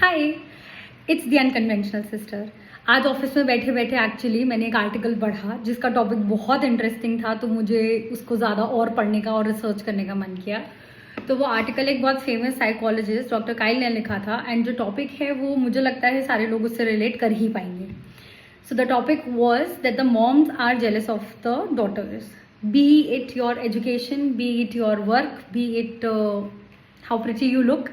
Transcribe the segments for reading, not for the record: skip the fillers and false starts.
Hi, it's the unconventional sister. आज office में बैठे बैठे एक्चुअली मैंने एक आर्टिकल पढ़ा जिसका टॉपिक बहुत इंटरेस्टिंग था, तो मुझे उसको ज़्यादा और पढ़ने का और रिसर्च करने का मन किया। तो वो आर्टिकल एक बहुत फेमस साइकोलॉजिस्ट डॉक्टर काइल ने लिखा था, एंड जो टॉपिक है वो मुझे लगता है सारे लोग उससे रिलेट कर ही पाएंगे। So the topic was that the moms are jealous of the daughters, be it your education, be it your work, be it how pretty you look.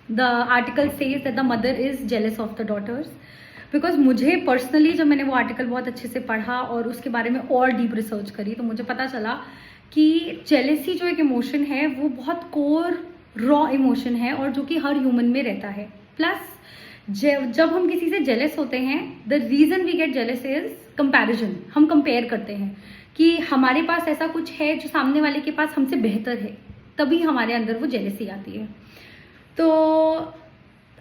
The article says that the mother is jealous of the daughters because मुझे personally जब मैंने वो article बहुत अच्छे से पढ़ा और उसके बारे में और डीप रिसर्च करी तो मुझे पता चला कि जेलेसी जो एक इमोशन है वो बहुत कोर रॉ इमोशन है और जो कि हर ह्यूमन में रहता है। प्लस जब हम किसी से जेलस होते हैं, the reason we get jealous is comparison. हम कंपेयर करते हैं कि हमारे पास ऐसा कुछ है जो सामने वाले के पास हमसे बेहतर है, तभी हमारे अंदर वो जेलसी आती है। तो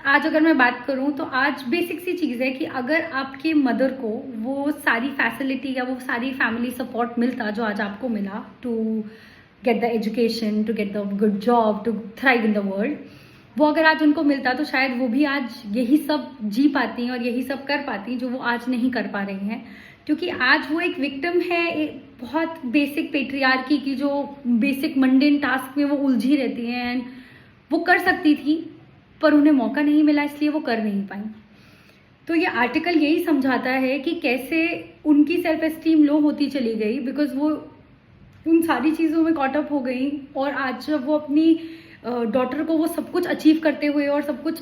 आज अगर मैं बात करूं तो आज बेसिक सी चीज़ है कि अगर आपके मदर को वो सारी फैसिलिटी या वो सारी फैमिली सपोर्ट मिलता जो आज आपको मिला, to get the education, to get the good job, to thrive in the world, वो अगर आज उनको मिलता तो शायद वो भी आज यही सब जी पाती और यही सब कर पाती जो वो आज नहीं कर पा रही हैं। क्योंकि आज वो एक विक्टिम है एक बहुत बेसिक पेट्रियार्की की, जो बेसिक मंडेन टास्क में वो उलझी रहती हैं, एंड वो कर सकती थी पर उन्हें मौका नहीं मिला इसलिए वो कर नहीं पाई। तो ये आर्टिकल यही समझाता है कि कैसे उनकी सेल्फ एस्टीम लो होती चली गई बिकॉज वो उन सारी चीज़ों में कॉट अप हो गई, और आज जब वो अपनी डॉटर को वो सब कुछ अचीव करते हुए और सब कुछ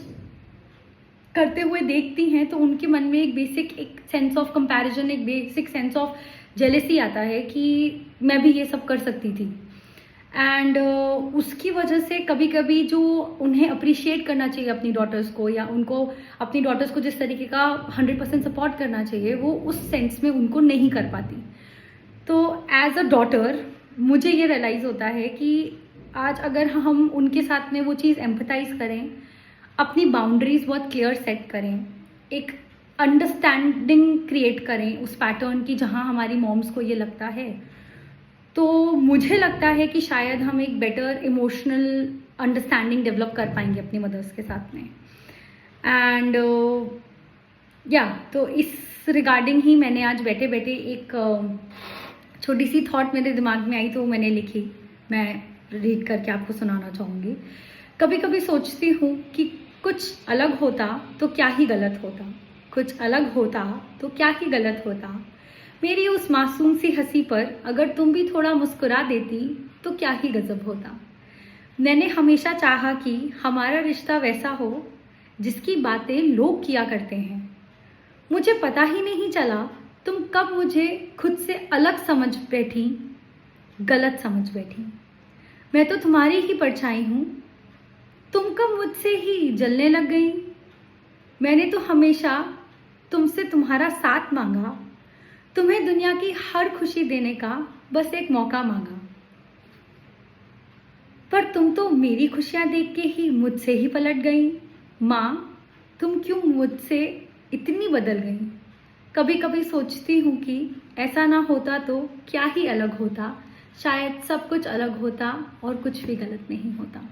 करते हुए देखती हैं तो उनके मन में एक सेंस ऑफ कंपैरिजन, एक बेसिक सेंस ऑफ जेलेसी आता है कि मैं भी ये सब कर सकती थी। एंड उसकी वजह से कभी कभी जो उन्हें अप्रिशिएट करना चाहिए अपनी डॉटर्स को, या उनको अपनी डॉटर्स को जिस तरीके का 100% सपोर्ट करना चाहिए, वो उस सेंस में उनको नहीं कर पाती। तो एज अ डॉटर मुझे ये रियलाइज़ होता है कि आज अगर हम उनके साथ में वो चीज़ एम्पथाइज करें, अपनी बाउंड्रीज बहुत क्लियर सेट करें, एक अंडरस्टैंडिंग क्रिएट करें उस पैटर्न की जहाँ हमारी मॉम्स को ये लगता है, तो मुझे लगता है कि शायद हम एक बेटर इमोशनल अंडरस्टैंडिंग डेवलप कर पाएंगे अपनी मदर्स के साथ में। एंड तो इस रिगार्डिंग ही मैंने आज बैठे बैठे एक छोटी सी थॉट मेरे दिमाग में आई तो मैंने लिखी, मैं रीड करके आपको सुनाना चाहूँगी। कभी कभी सोचती हूँ कि कुछ अलग होता तो क्या ही गलत होता, कुछ अलग होता तो क्या ही गलत होता, मेरी उस मासूम सी हंसी पर अगर तुम भी थोड़ा मुस्कुरा देती तो क्या ही गजब होता। मैंने हमेशा चाहा कि हमारा रिश्ता वैसा हो जिसकी बातें लोग किया करते हैं। मुझे पता ही नहीं चला तुम कब मुझे खुद से अलग समझ बैठी, गलत समझ बैठी। मैं तो तुम्हारी ही परछाई हूँ, तुम कब मुझसे ही जलने लग गई। मैंने तो हमेशा तुमसे तुम्हारा साथ मांगा, तुम्हें दुनिया की हर खुशी देने का बस एक मौका मांगा, पर तुम तो मेरी खुशियां देख के ही मुझसे ही पलट गई। माँ, तुम क्यों मुझसे इतनी बदल गई। कभी कभी सोचती हूँ कि ऐसा ना होता तो क्या ही अलग होता, शायद सब कुछ अलग होता और कुछ भी गलत नहीं होता।